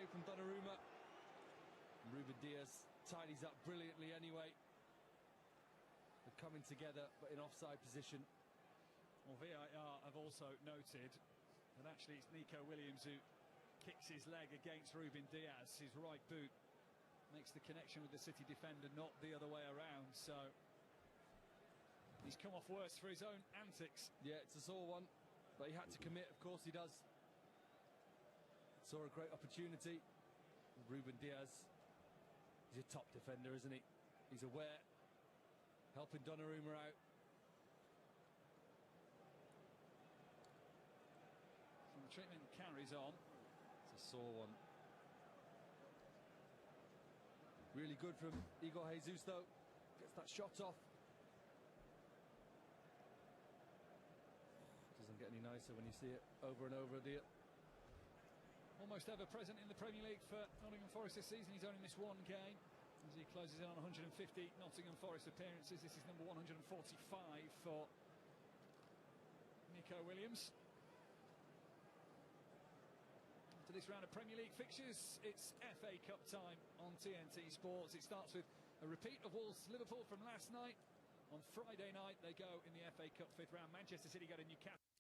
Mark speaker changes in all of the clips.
Speaker 1: away from Donnarumma. Ruben Diaz tidies up brilliantly anyway. They're coming together, but in offside position.
Speaker 2: Well, VAR have also noted that actually it's Nico Williams who kicks his leg against Ruben Diaz. His right boot makes the connection with the City defender, not the other way around. So he's come off worse for his own antics.
Speaker 1: Yeah, it's a sore one, but he had to commit. Of course he does. Saw a great opportunity. Ruben Diaz, he's a top defender, isn't he? He's aware, helping Donnarumma out.
Speaker 2: So the treatment carries on.
Speaker 1: It's a sore one. Really good from Igor Jesus, though. Gets that shot off. Doesn't get any nicer when you see it over and over, do you?
Speaker 2: Almost ever present in the Premier League for Nottingham Forest this season. He's only missed one game as he closes in on 150 Nottingham Forest appearances. This is number 145 for Nico Williams. After this round of Premier League fixtures, it's FA Cup time on TNT Sports. It starts with a repeat of Wolves-Liverpool from last night. On Friday night, they go in the FA Cup fifth round. Manchester City go to Newcastle.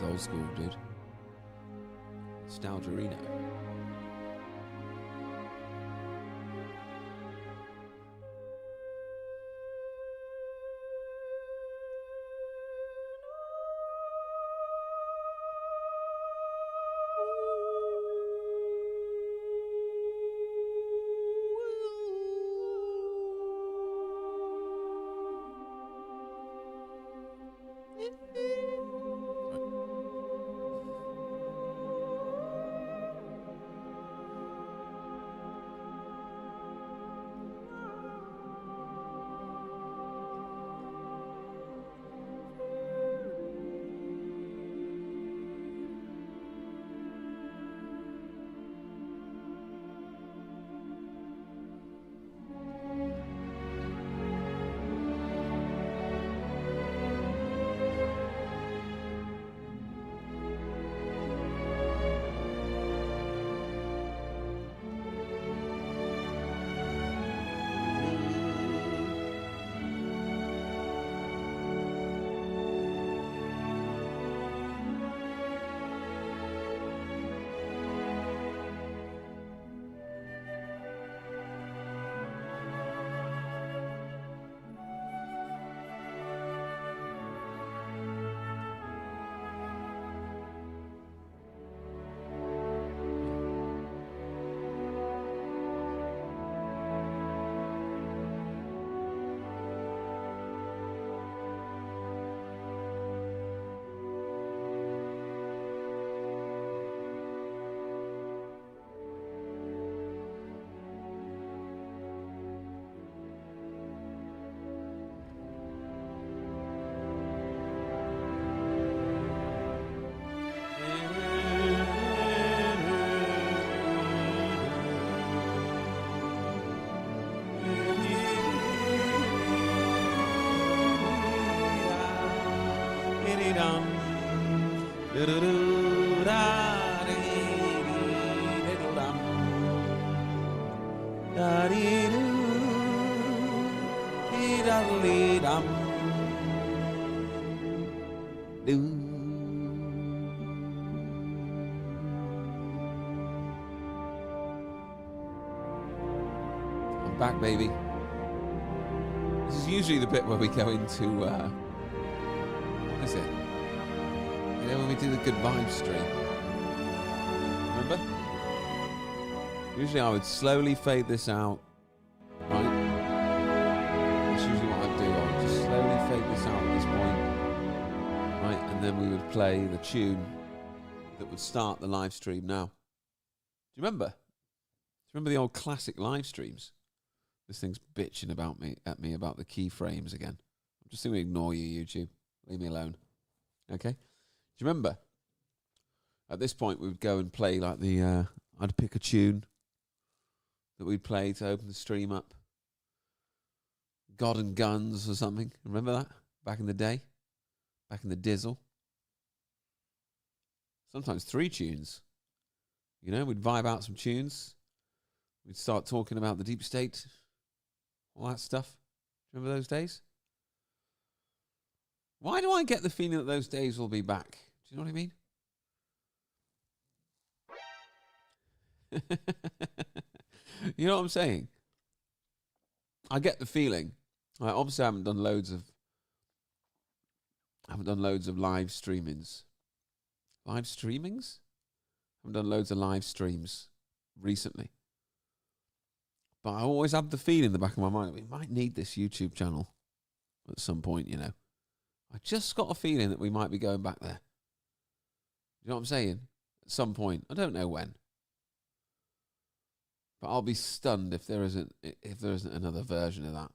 Speaker 3: old school, dude. Nostalgia-rino. I'm back, baby. This is usually the bit where we go into what is it? You know, when we do the good vibes stream. Remember? Usually I would slowly fade this out. Right? That's usually what I'd do. I would just slowly fade this out at this point. Right? And then we would play the tune that would start the live stream now. Do you remember? Do you remember the old classic live streams? This thing's bitching at me about the keyframes again. I'm just going to ignore you, YouTube. Leave me alone. Okay? Do you remember? At this point, we would go and play like the... I'd pick a tune that we'd play to open the stream up. God and Guns or something. Remember that? Back in the day? Back in the dizzle? Sometimes 3 tunes. You know, we'd vibe out some tunes. We'd start talking about the deep state. All that stuff. Remember those days? Why do I get the feeling that those days will be back? Do you know what I mean? You know what I'm saying? I get the feeling. Obviously, I haven't done loads of live streamings. Live streamings? I haven't done loads of live streams recently. But I always have the feeling in the back of my mind that we might need this YouTube channel at some point, you know. I just got a feeling that we might be going back there. You know what I'm saying? At some point. I don't know when. But I'll be stunned if there isn't another version of that.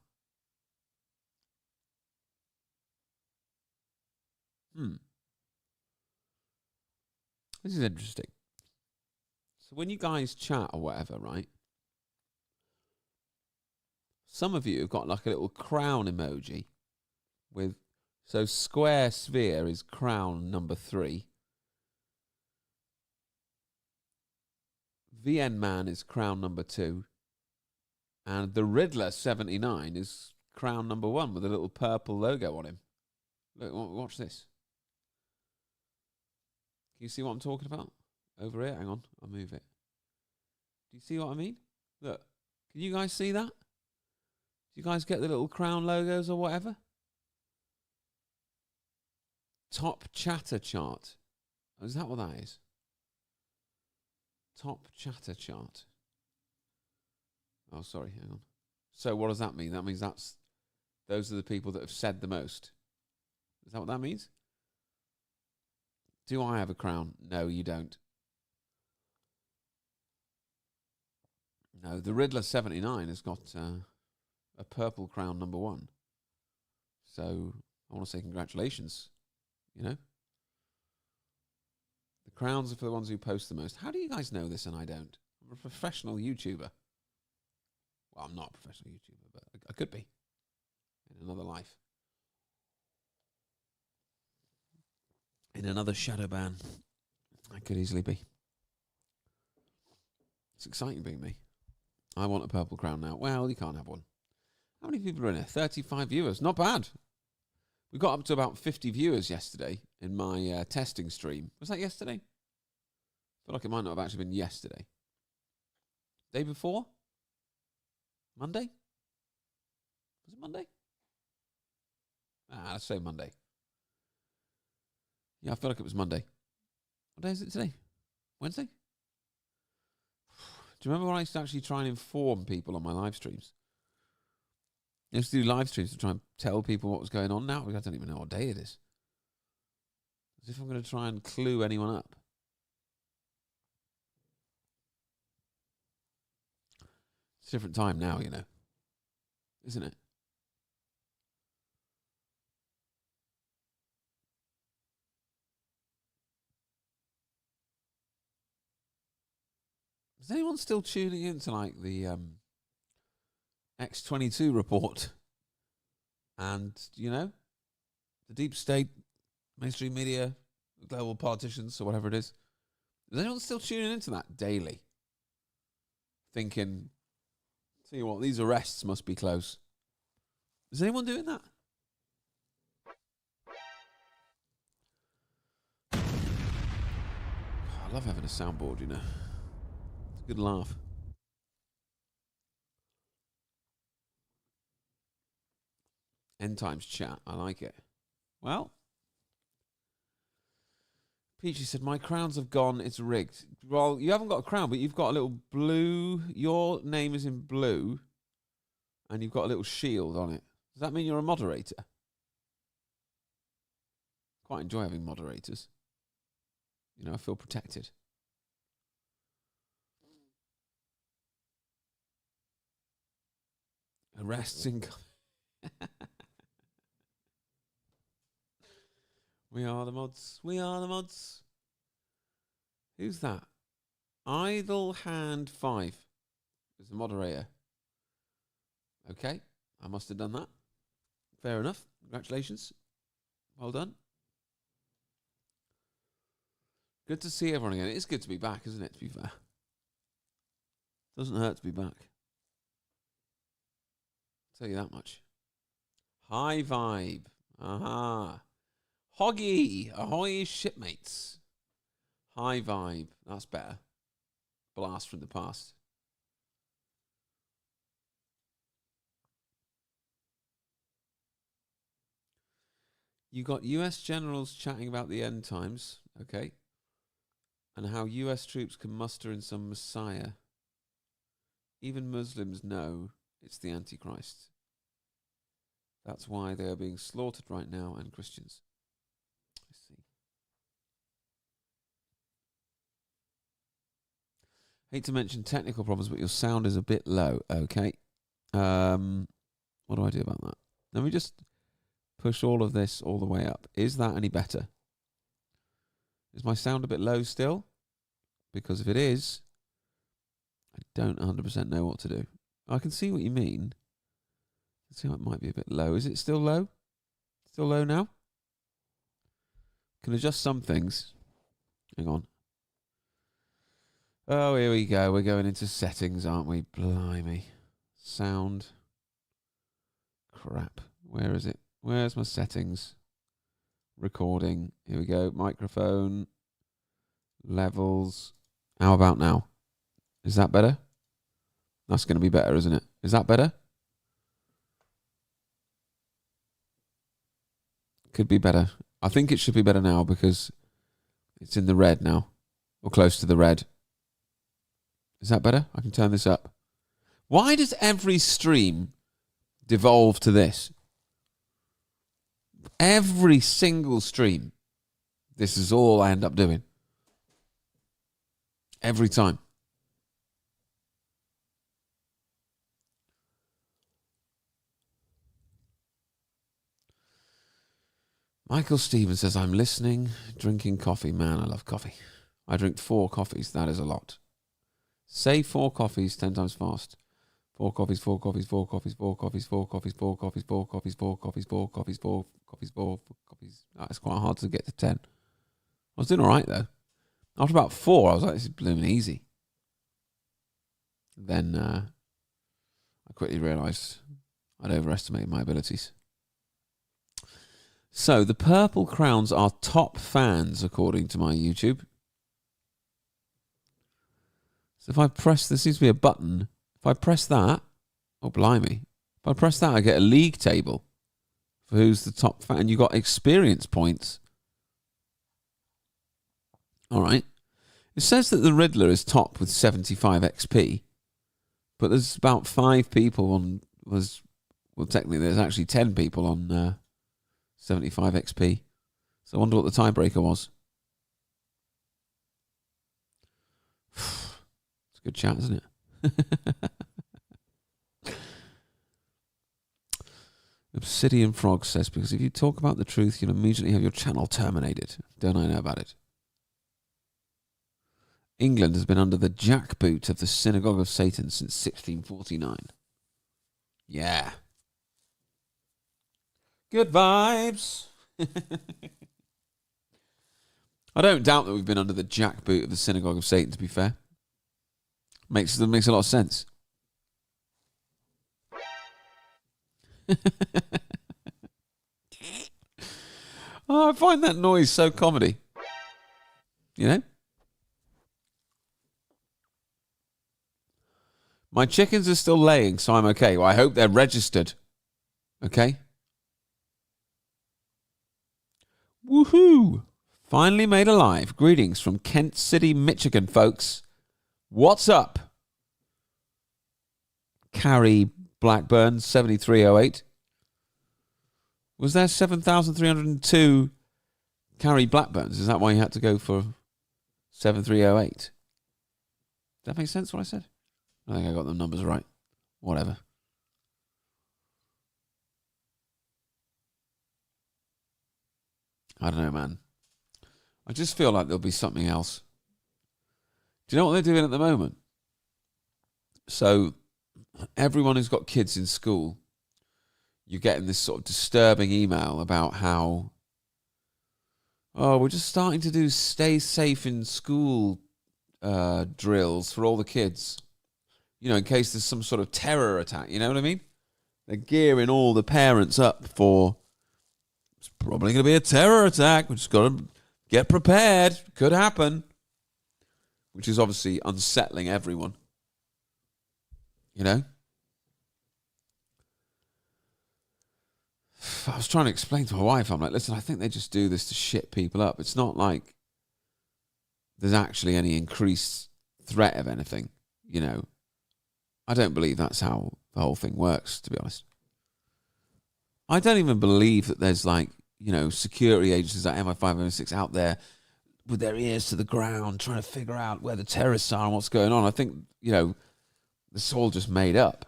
Speaker 3: This is interesting. So when you guys chat or whatever, right? Some of you have got like a little crown emoji with, so square sphere is crown number 3. VN Man is crown number 2. And the Riddler 79 is crown number 1 with a little purple logo on him. Look, watch this. Can you see what I'm talking about? Over here, hang on, I'll move it. Do you see what I mean? Look, can you guys see that? Do you guys get the little crown logos or whatever? Top chatter chart. Oh, is that what that is? Top chatter chart. Oh, sorry, hang on. So what does that mean? That means those are the people that have said the most. Is that what that means? Do I have a crown? No, you don't. No, the Riddler 79 has got a purple crown #1. So I want to say congratulations. You know? The crowns are for the ones who post the most. How do you guys know this and I don't? I'm a professional YouTuber. Well, I'm not a professional YouTuber, but I could be in another life. In another shadow ban, I could easily be. It's exciting being me. I want a purple crown now. Well, you can't have one. How many people are in here? 35 viewers. Not bad. We got up to about 50 viewers yesterday in my testing stream. Was that yesterday? I feel like it might not have actually been yesterday. Day before? Monday? Was it Monday? Let's say Monday. Yeah, I feel like it was Monday. What day is it today? Wednesday? Do you remember when I used to actually try and inform people on my live streams? I used to do live streams to try and tell people what was going on. Now I don't even know what day it is. As if I'm going to try and clue anyone up. It's a different time now, you know. Isn't it? Is anyone still tuning into like the X22 report and, you know, the deep state, mainstream media, global politicians or whatever it is? Is anyone still tuning into that daily? Thinking, tell you what, these arrests must be close. Is anyone doing that? I love having a soundboard, you know. It's a good laugh. End times chat. I like it. Well, Peachy said, my crowns have gone. It's rigged. Well, you haven't got a crown, but you've got a little blue. Your name is in blue, and you've got a little shield on it. Does that mean you're a moderator? Quite enjoy having moderators. You know, I feel protected. Arrests in... We are the mods. We are the mods. Who's that? Idle Hand 5 is the moderator. Okay, I must have done that. Fair enough. Congratulations. Well done. Good to see everyone again. It's good to be back, isn't it, to be fair? Doesn't hurt to be back. I'll tell you that much. High vibe. Aha. Hoggy. Ahoy, shipmates. High vibe. That's better. Blast from the past. You got US generals chatting about the end times. Okay. And how US troops can muster in some messiah. Even Muslims know it's the Antichrist. That's why they are being slaughtered right now, and Christians. I see. Hate to mention technical problems, but your sound is a bit low. Okay. What do I do about that? Let me just push all of this all the way up. Is that any better? Is my sound a bit low still? Because if it is, I don't 100% know what to do. I can see what you mean. I see how it might be a bit low. Is it still low? Still low now? Can adjust some things. Hang on. Oh, here we go. We're going into settings, aren't we? Blimey. Sound. Crap. Where is it? Where's my settings? Recording. Here we go. Microphone. Levels. How about now? Is that better? That's going to be better, isn't it? Is that better? Could be better. I think it should be better now because it's in the red now. Or close to the red. Is that better? I can turn this up. Why does every stream devolve to this? Every single stream. This is all I end up doing. Every time. Michael Stevens says, I'm listening, drinking coffee. Man, I love coffee. I drink 4 coffees. That is a lot. Say 4 coffees 10 times fast. 4 coffees, 4 coffees, 4 coffees, 4 coffees, 4 coffees, 4 coffees, 4 coffees, 4 coffees, 4 coffees, 4 coffees, 4 coffees. That's quite hard to get to 10. I was doing all right, though. After about 4, I was like, this is blooming easy. Then I quickly realised I'd overestimated my abilities. So, the Purple Crowns are top fans, according to my YouTube. So if I press, there seems to be a button. If I press that, oh blimey. If I press that, I get a league table for who's the top fan. And you got experience points. All right. It says that the Riddler is top with 75 XP. But there's about 5 people on, well, technically there's actually 10 people on 75 XP. So I wonder what the tiebreaker was. It's a good chat, isn't it? Obsidian Frog says, because if you talk about the truth, you'll immediately have your channel terminated. Don't I know about it? England has been under the jackboot of the Synagogue of Satan since 1649. Yeah. Good vibes. I don't doubt that we've been under the jackboot of the Synagogue of Satan, to be fair. Makes a lot of sense. Oh, I find that noise so comedy. You know? My chickens are still laying, so I'm okay. Well, I hope they're registered. Okay? Woohoo! Finally made alive. Greetings from Kent City, Michigan, folks. What's up? Carrie Blackburn, 7308. Was there 7,302 Carrie Blackburns? Is that why you had to go for 7308? Does that make sense what I said? I think I got the numbers right. Whatever. I don't know, man. I just feel like there'll be something else. Do you know what they're doing at the moment? So, everyone who's got kids in school, you're getting this sort of disturbing email about how, oh, we're just starting to do stay safe in school drills for all the kids. You know, in case there's some sort of terror attack, you know what I mean? They're gearing all the parents up for, it's probably going to be a terror attack. We've just got to get prepared. Could happen. Which is obviously unsettling everyone. You know? I was trying to explain to my wife, I'm like, listen, I think they just do this to shit people up. It's not like there's actually any increased threat of anything, you know. I don't believe that's how the whole thing works, to be honest. I don't even believe that there's like, you know, security agencies like MI5, MI6 out there with their ears to the ground trying to figure out where the terrorists are and what's going on. I think, you know, it's all just made up.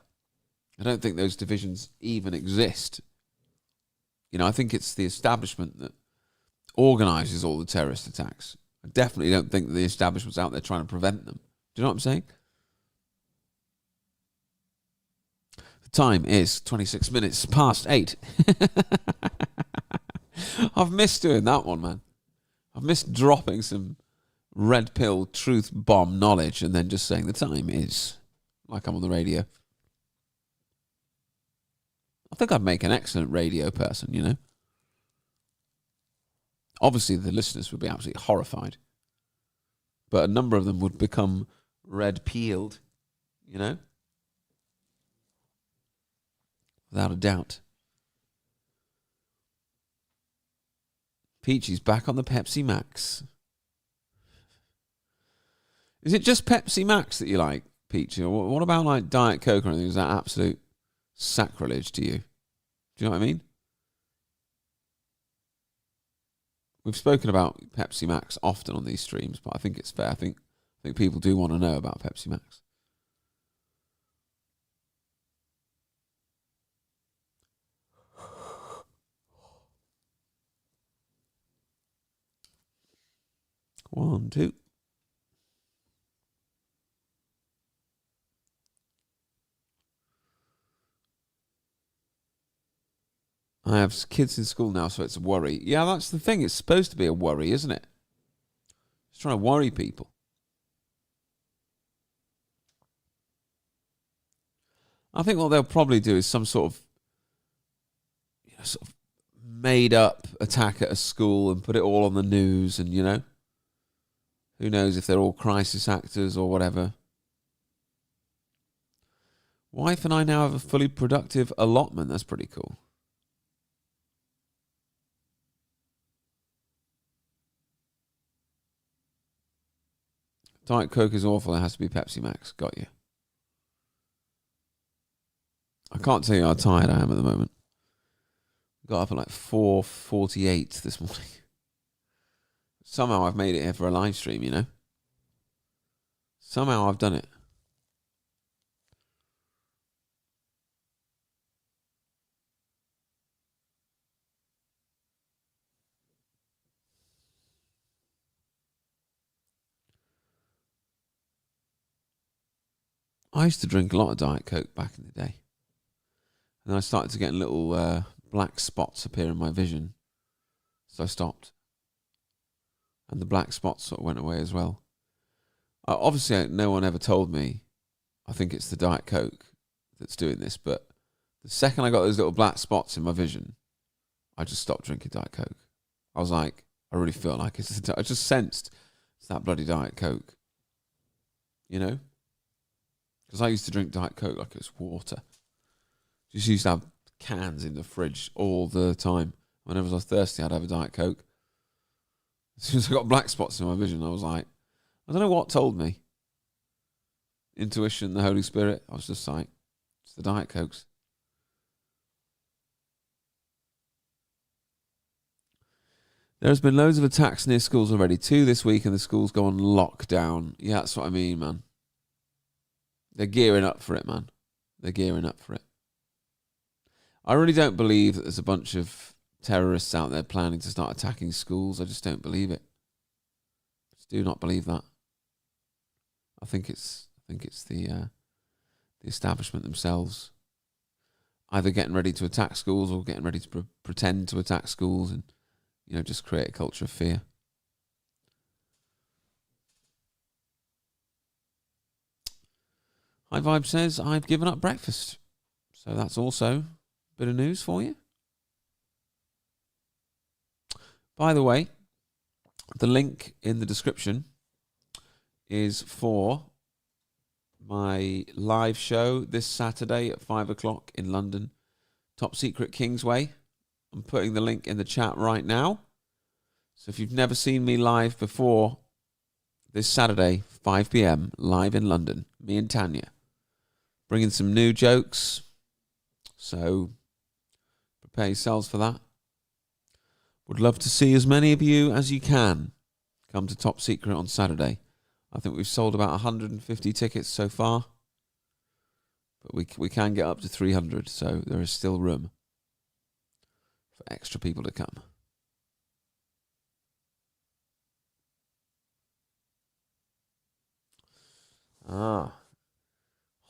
Speaker 3: I don't think those divisions even exist. You know, I think it's the establishment that organises all the terrorist attacks. I definitely don't think that the establishment's out there trying to prevent them. Do you know what I'm saying? The time is 26 minutes past 8. I've missed doing that one, man. I've missed dropping some red pill truth bomb knowledge and then just saying the time is, like I'm on the radio. I think I'd make an excellent radio person, you know. Obviously, the listeners would be absolutely horrified. but a number of them would become red-peeled, you know? Without a doubt. Peachy's back on the Pepsi Max. Is it just Pepsi Max that you like, Peachy? Or what about like Diet Coke or anything? Is that absolute sacrilege to you? Do you know what I mean? We've spoken about Pepsi Max often on these streams, but I think it's fair. I think people do want to know about Pepsi Max. One, two. I have kids in school now, so it's a worry. Yeah, that's the thing. It's supposed to be a worry, isn't it? It's trying to worry people. I think what they'll probably do is some sort of made up attack at a school and put it all on the news, and who knows if they're all crisis actors or whatever. Wife and I now have a fully productive allotment. That's pretty cool. Diet Coke is awful. It has to be Pepsi Max. Got you. I can't tell you how tired I am at the moment. Got up at like 4:48 this morning. Somehow I've made it here for a live stream, Somehow I've done it. I used to drink a lot of Diet Coke back in the day. And then I started to get little black spots appear in my vision. So I stopped. And the black spots sort of went away as well. Obviously, no one ever told me, I think it's the Diet Coke that's doing this, but the second I got those little black spots in my vision, I just stopped drinking Diet Coke. I was like, I really feel like I just sensed it's that bloody Diet Coke. Because I used to drink Diet Coke like it was water. Just used to have cans in the fridge all the time. Whenever I was thirsty, I'd have a Diet Coke. As soon as I got black spots in my vision, I was like, I don't know what told me. Intuition, the Holy Spirit. I was just like, it's the Diet Cokes. There's been loads of attacks near schools already. 2 this week and the schools go on lockdown. Yeah, that's what I mean, man. They're gearing up for it, man. They're gearing up for it. I really don't believe that there's a bunch of terrorists out there planning to start attacking schools. I just don't believe it. I just do not believe that. I think it's the establishment themselves either getting ready to attack schools or getting ready to pretend to attack schools and just create a culture of fear. High Vibe says, I've given up breakfast. So that's also a bit of news for you. By the way, the link in the description is for my live show this Saturday at 5 o'clock in London. Top Secret Kingsway. I'm putting the link in the chat right now. So if you've never seen me live before, this Saturday, 5 p.m, live in London, me and Tanya. Bringing some new jokes. So prepare yourselves for that. Would love to see as many of you as you can come to Top Secret on Saturday. I think we've sold about 150 tickets so far. But we can get up to 300, so there is still room for extra people to come.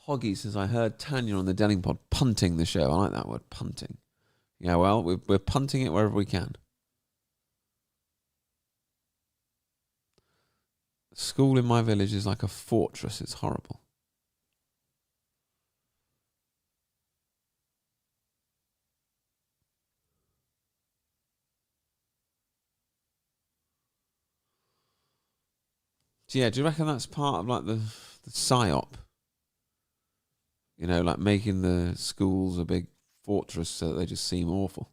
Speaker 3: Hoggy says, I heard Tanya on the Delling Pod punting the show. I like that word, punting. Yeah, well, we're punting it wherever we can. School in my village is like a fortress. It's horrible. Yeah, do you reckon that's part of like the psyop? You know, like making the schools a big fortress so that they just seem awful.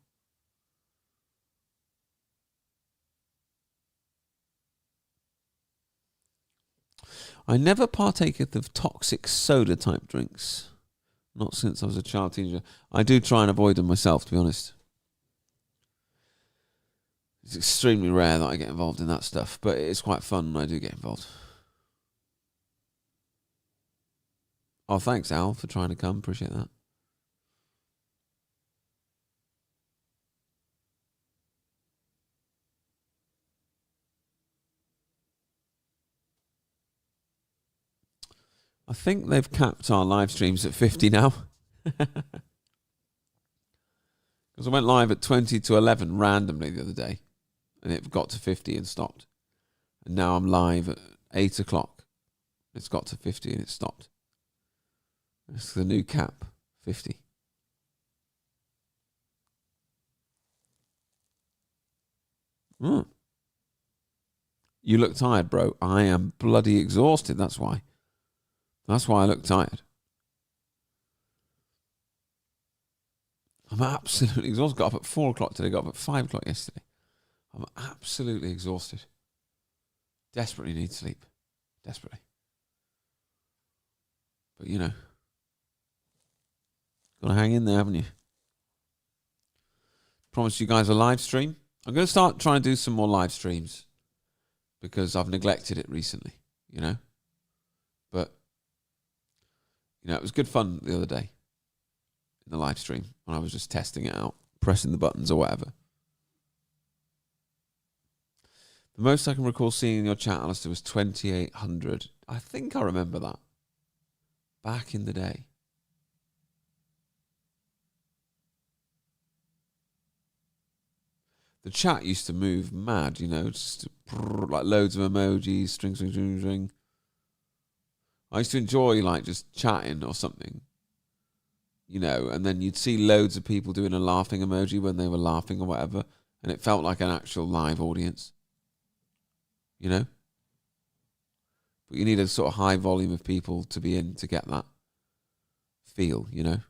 Speaker 3: I never partaketh of toxic soda type drinks. Not since I was a child teenager. I do try and avoid them myself, to be honest. It's extremely rare that I get involved in that stuff, but it's quite fun when I do get involved. Oh, thanks, Al, for trying to come. Appreciate that. I think they've capped our live streams at 50 now. Because I went live at 20 to 11 randomly the other day, and it got to 50 and stopped. And now I'm live at 8 o'clock. It's got to 50 and it stopped. It's the new cap, 50. You look tired, bro. I am bloody exhausted, that's why. That's why I look tired. I'm absolutely exhausted. Got up at 4 o'clock today, got up at 5 o'clock yesterday. I'm absolutely exhausted. Desperately need sleep. Desperately. But, you know, got to hang in there, haven't you? Promised you guys a live stream. I'm going to start trying to do some more live streams because I've neglected it recently, you know. But, you know, it was good fun the other day in the live stream when I was just testing it out, pressing the buttons or whatever. The most I can recall seeing in your chat, Alistair, was 2,800. I think I remember that. Back in the day. The chat used to move mad, you know, just like loads of emojis, string. I used to enjoy like just chatting or something, you know, and then you'd see loads of people doing a laughing emoji when they were laughing or whatever, and it felt like an actual live audience, you know. But you need a sort of high volume of people to be in to get that feel, you know.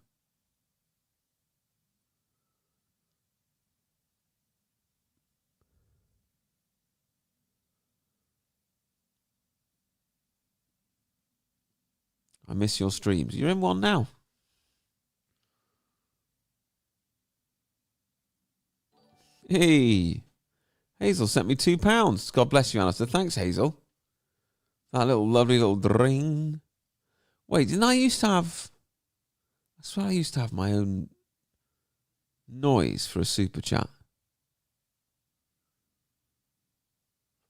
Speaker 3: I miss your streams. You're in one now. Hey, Hazel sent me £2. God bless you, Alistair. Thanks, Hazel. That little lovely little dring. Wait, didn't I used to have... I swear I used to have my own noise for a super chat.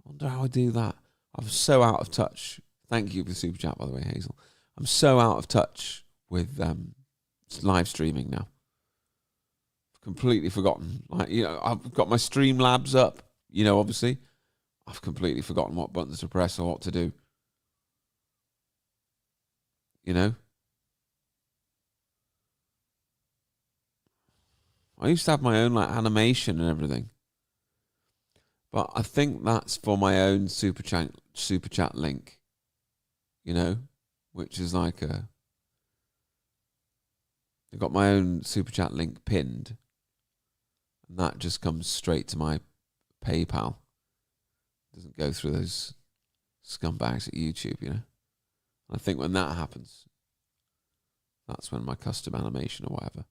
Speaker 3: I wonder how I do that. I'm so out of touch. Thank you for the super chat, by the way, Hazel. I'm so out of touch with live streaming now. I've completely forgotten. Like, you know, I've got my Streamlabs up, you know, obviously. I've completely forgotten what buttons to press or what to do. You know? I used to have my own like animation and everything. But I think that's for my own super chat link. You know? Which is like I've got my own super chat link pinned. And that just comes straight to my PayPal. It doesn't go through those scumbags at YouTube, you know. And I think when that happens, that's when my custom animation or whatever.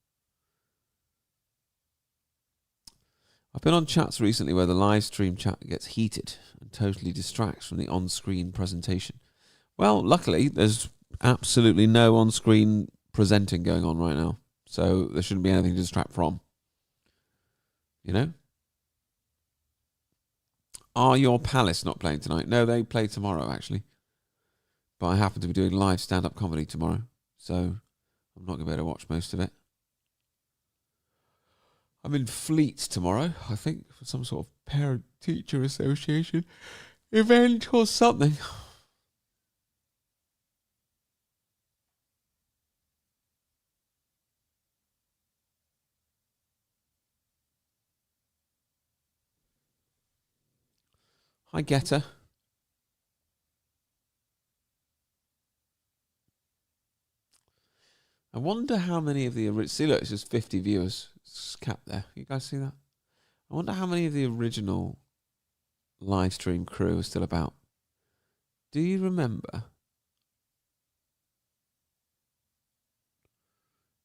Speaker 3: I've been on chats recently where the live stream chat gets heated and totally distracts from the on-screen presentation. Well, luckily, there's absolutely no on-screen presenting going on right now. So there shouldn't be anything to distract from. You know? Are your Palace not playing tonight? No, they play tomorrow, actually. But I happen to be doing live stand-up comedy tomorrow. So I'm not going to be able to watch most of it. I'm in Fleet tomorrow, I think, for some sort of parent-teacher association event or something. Hi, Getter. wonder how many of the original... See, look, it's just 50 viewers. It's capped there. You guys see that? I wonder how many of the original live stream crew are still about. Do you remember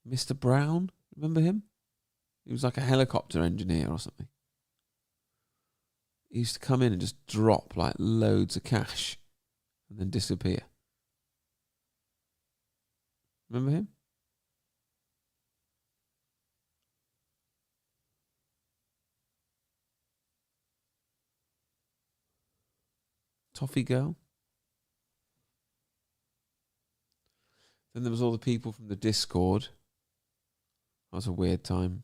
Speaker 3: Mr. Brown? Remember him? He was like a helicopter engineer or something. He used to come in and just drop like loads of cash and then disappear. Remember him? Toffee Girl. Then there was all the people from the Discord. That was a weird time.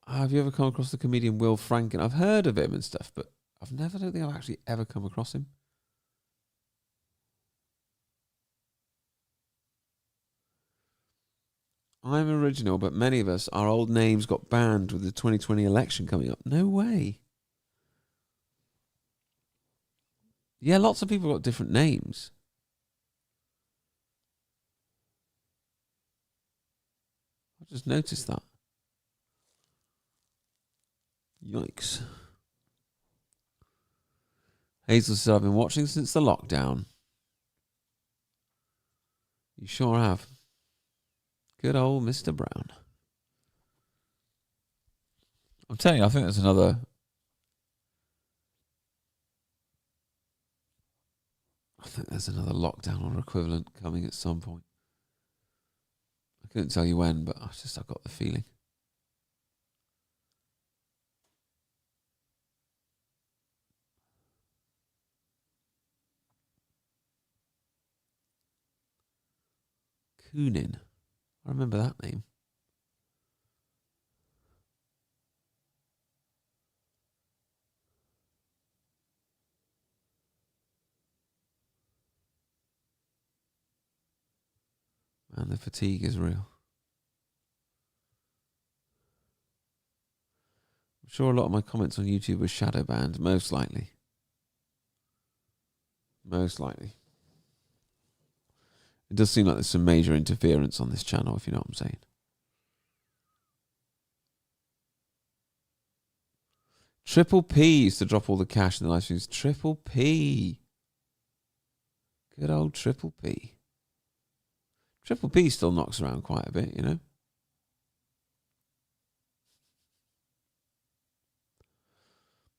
Speaker 3: Have you ever come across the comedian Will Franken? I've heard of him and stuff, but I don't think I've actually ever come across him. I'm original, but many of us, our old names got banned with the 2020 election coming up. No way. Yeah, lots of people got different names. I just noticed that. Yikes. Hazel said, I've been watching since the lockdown. You sure have. Good old Mr. Brown. I'm telling you, I think there's another... lockdown or equivalent coming at some point. I couldn't tell you when, but I've got the feeling. Kunin. I remember that name. Man, the fatigue is real. I'm sure a lot of my comments on YouTube were shadow banned, most likely. Most likely. It does seem like there's some major interference on this channel, if you know what I'm saying. Triple P used to drop all the cash in the live streams. Triple P. Good old Triple P. Triple P still knocks around quite a bit, you know.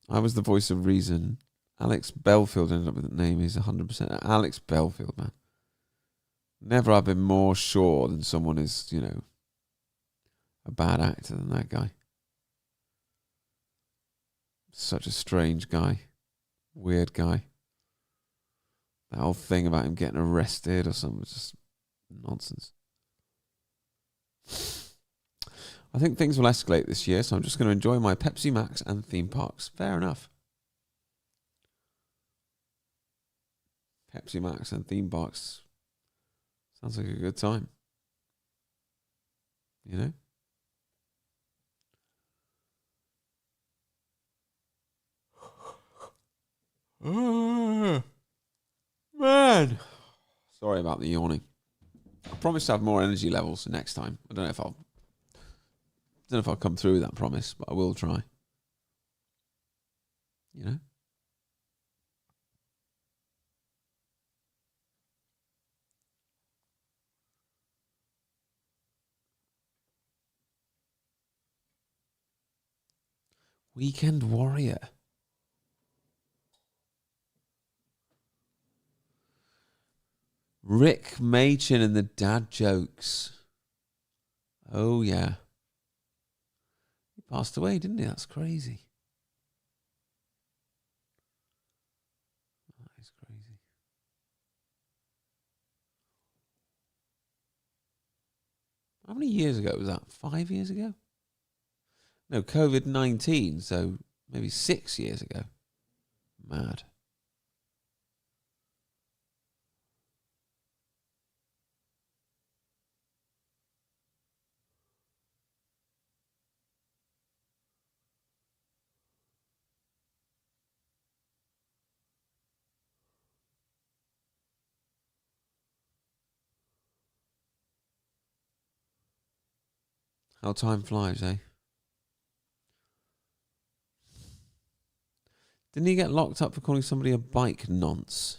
Speaker 3: I was the voice of reason. Alex Belfield ended up with the name. He's 100%. Alex Belfield, man. Never have been more sure than someone is, you know, a bad actor than that guy. Such a strange guy. Weird guy. That whole thing about him getting arrested or something was just nonsense. I think things will escalate this year, so I'm just going to enjoy my Pepsi Max and theme parks. Fair enough. Pepsi Max and theme parks. Sounds like a good time. You know? Man. Sorry about the yawning. I promise to have more energy levels next time. I don't know if I'll come through with that promise, but I will try. You know? Weekend Warrior. Rick Machin and the dad jokes. Oh, yeah. He passed away, didn't he? That's crazy. That is crazy. How many years ago was that? 5 years ago? No, COVID-19, so maybe 6 years ago. Mad. How time flies, eh? Didn't he get locked up for calling somebody a bike nonce?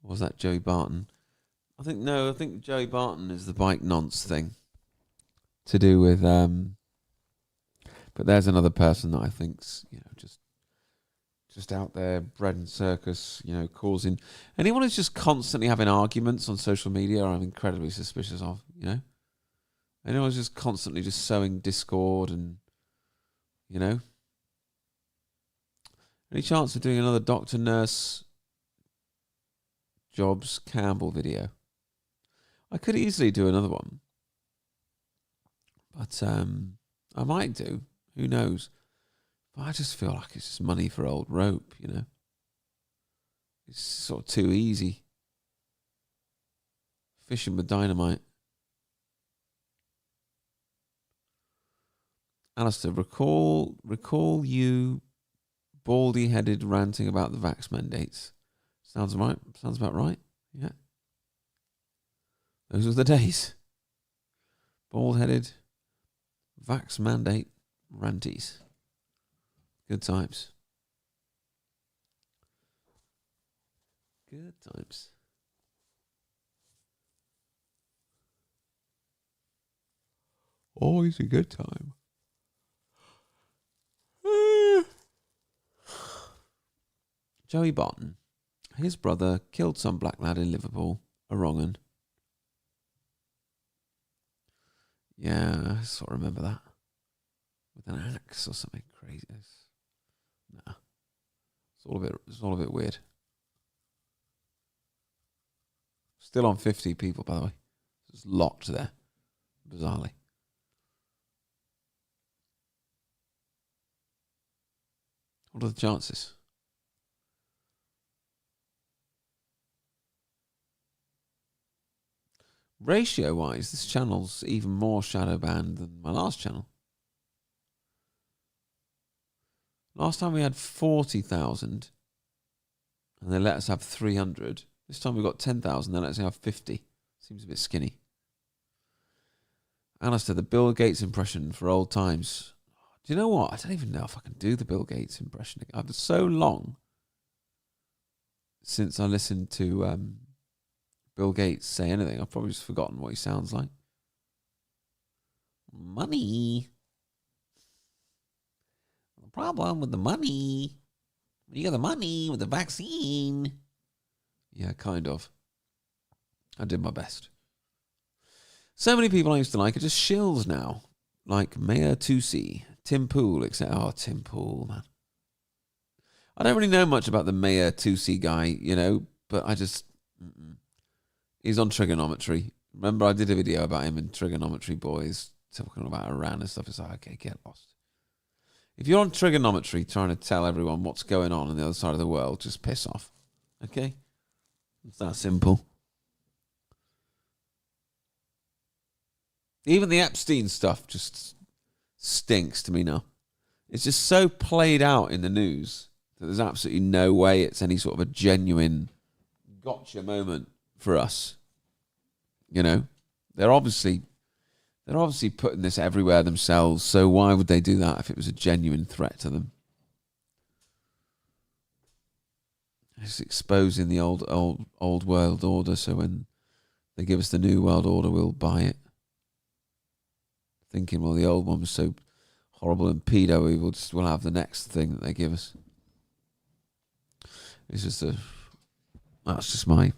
Speaker 3: Or was that Joey Barton? I think Joey Barton is the bike nonce thing. To do with but there's another person that I think's, just out there, bread and circus, causing anyone who's just constantly having arguments on social media I'm incredibly suspicious of, Anyone who's just constantly just sowing discord and any chance of doing another Dr. Nurse Jobs Campbell video? I could easily do another one. But I might do. Who knows? But I just feel like it's just money for old rope, It's sort of too easy. Fishing with dynamite. Alistair, recall you baldy-headed ranting about the vax mandates. Sounds right. Sounds about right. Yeah. Those were the days. Bald-headed, vax mandate ranties. Good times. Good times. Always a good time. Joey Barton. His brother killed some black lad in Liverpool. A wrong un. Yeah, I sort of remember that. With an axe or something crazy. Nah. It's all a bit weird. Still on 50 people, by the way. It's locked there. Bizarrely. What are the chances? Ratio-wise, this channel's even more shadow banned than my last channel. Last time we had 40,000, and they let us have 300. This time we got 10,000, they let us have 50. Seems a bit skinny. Alistair, the Bill Gates impression for old times. Do you know what? I don't even know if I can do the Bill Gates impression. I've been so long since I listened to Bill Gates say anything. I've probably just forgotten what he sounds like. Money. The problem with the money. You got the money with the vaccine. Yeah, kind of. I did my best. So many people I used to like are just shills now. Like Mayor 2C, Tim Pool, etc. Oh, Tim Pool, man. I don't really know much about the Mayor 2C guy, but I just... He's on trigonometry. Remember I did a video about him in Trigonometry Boys, talking about Iran and stuff. It's like, okay, get lost. If you're on trigonometry trying to tell everyone what's going on the other side of the world, just piss off. Okay? It's that simple. Even the Epstein stuff just stinks to me now. It's just so played out in the news that there's absolutely no way it's any sort of a genuine gotcha moment for us. They're obviously putting this everywhere themselves, so why would they do that if it was a genuine threat to them? It's exposing the old world order, so when they give us the new world order, we'll buy it. Thinking, well, the old one was so horrible and pedo, we'll have the next thing that they give us. That's just my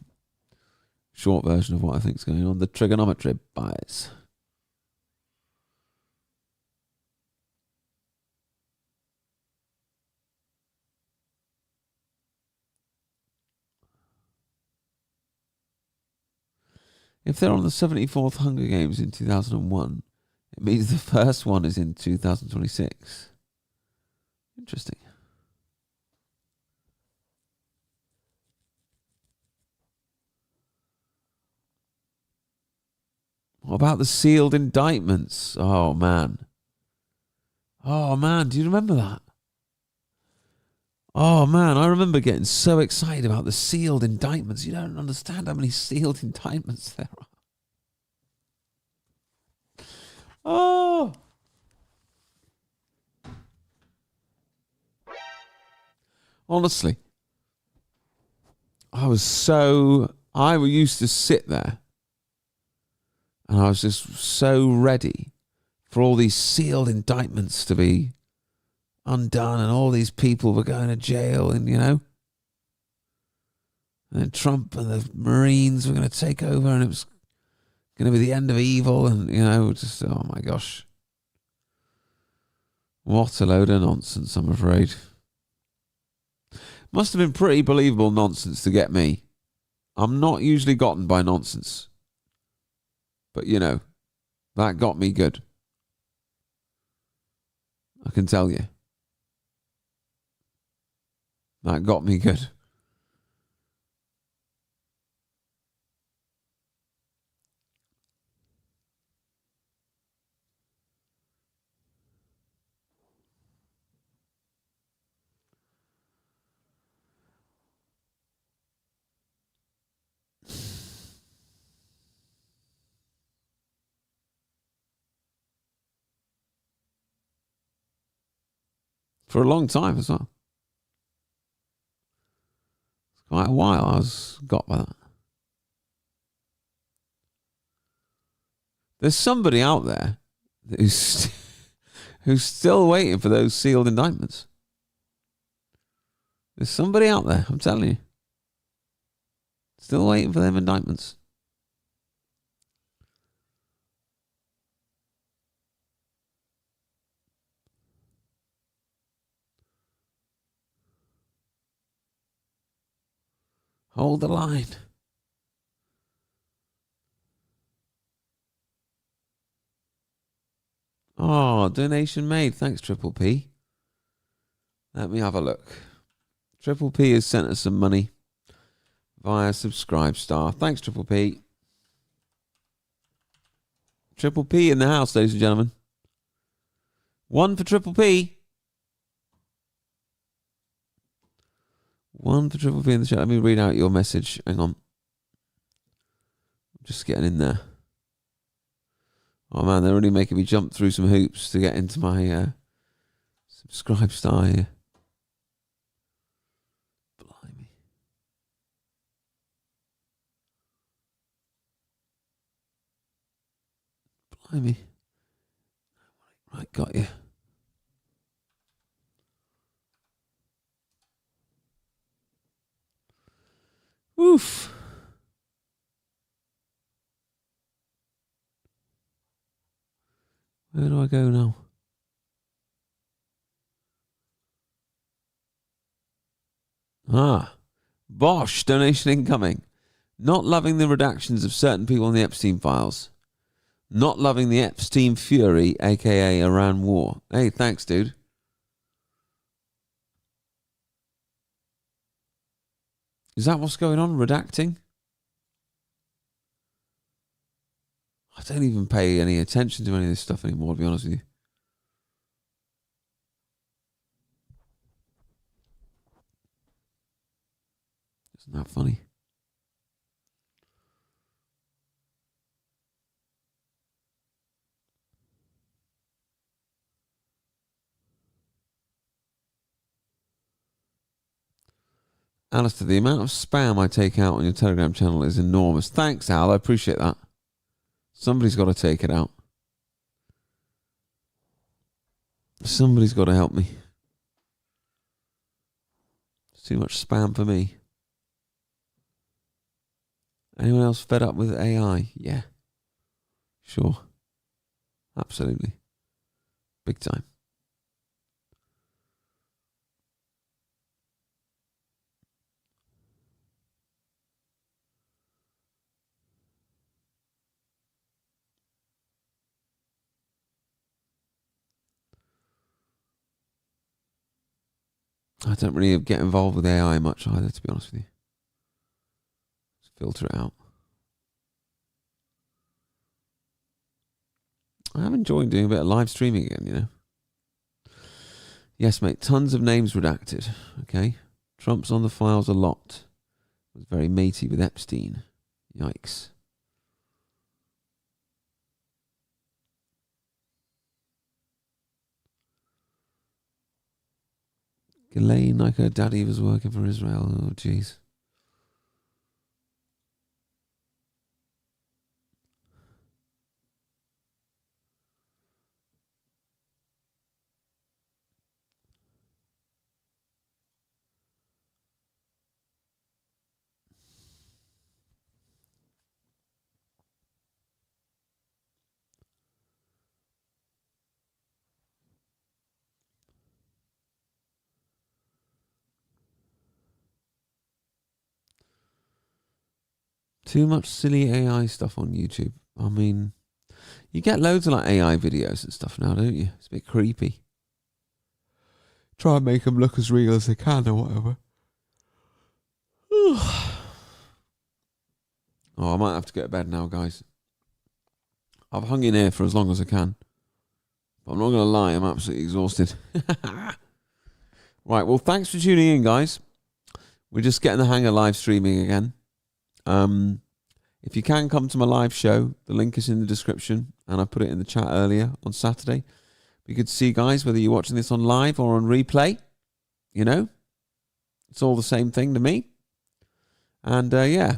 Speaker 3: short version of what I think's going on. The trigonometry bias. If they're on the 74th Hunger Games in 2001, it means the first one is in 2026. Interesting. What about the sealed indictments? Oh, man. Do you remember that? Oh, man, I remember getting so excited about the sealed indictments. You don't understand how many sealed indictments there are. Oh. Honestly, I used to sit there and I was just so ready for all these sealed indictments to be undone and all these people were going to jail and, and then Trump and the Marines were going to take over and it was going to be the end of evil and, just, oh my gosh. What a load of nonsense, I'm afraid. Must have been pretty believable nonsense to get me. I'm not usually gotten by nonsense. But, that got me good. I can tell you. That got me good. For a long time as well. Quite a while I was got by that. There's somebody out there who's still waiting for those sealed indictments. There's somebody out there, I'm telling you. Still waiting for them indictments. Hold the line. Oh, donation made. Thanks, Triple P. Let me have a look. Triple P has sent us some money via Subscribe Star. Thanks, Triple P. Triple P in the house, ladies and gentlemen. One for Triple P. One for Triple P in the chat. Let me read out your message. Hang on. I'm just getting in there. Oh man, they're really making me jump through some hoops to get into my Subscribe Star here. Blimey. Blimey. Right, got you. Oof. Where do I go now? Bosh, donation incoming. Not loving the redactions of certain people in the Epstein files. Not loving the Epstein fury, aka Iran war. Hey, thanks, dude. Is that what's going on? Redacting? I don't even pay any attention to any of this stuff anymore, to be honest with you. Isn't that funny? Alistair, the amount of spam I take out on your Telegram channel is enormous. Thanks, Al. I appreciate that. Somebody's got to take it out. Somebody's got to help me. It's too much spam for me. Anyone else fed up with AI? Yeah. Sure. Absolutely. Big time. I don't really get involved with AI much either, to be honest with you. Just filter it out. I am enjoying doing a bit of live streaming again, Yes, mate, tons of names redacted. Okay. Trump's on the files a lot. Was very matey with Epstein. Yikes. Ghislaine, like her daddy was working for Israel. Oh, jeez. Too much silly AI stuff on YouTube. I mean, you get loads of like AI videos and stuff now, don't you? It's a bit creepy. Try and make them look as real as they can or whatever. Oh, I might have to go to bed now, guys. I've hung in here for as long as I can. But I'm not going to lie, I'm absolutely exhausted. Right, well, thanks for tuning in, guys. We're just getting the hang of live streaming again. If you can come to my live show, the link is in the description, and I put it in the chat earlier on Saturday. Be good to see you guys, whether you're watching this on live or on replay. You know, it's all the same thing to me. And yeah,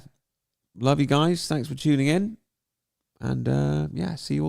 Speaker 3: love you guys. Thanks for tuning in. And yeah, see you all.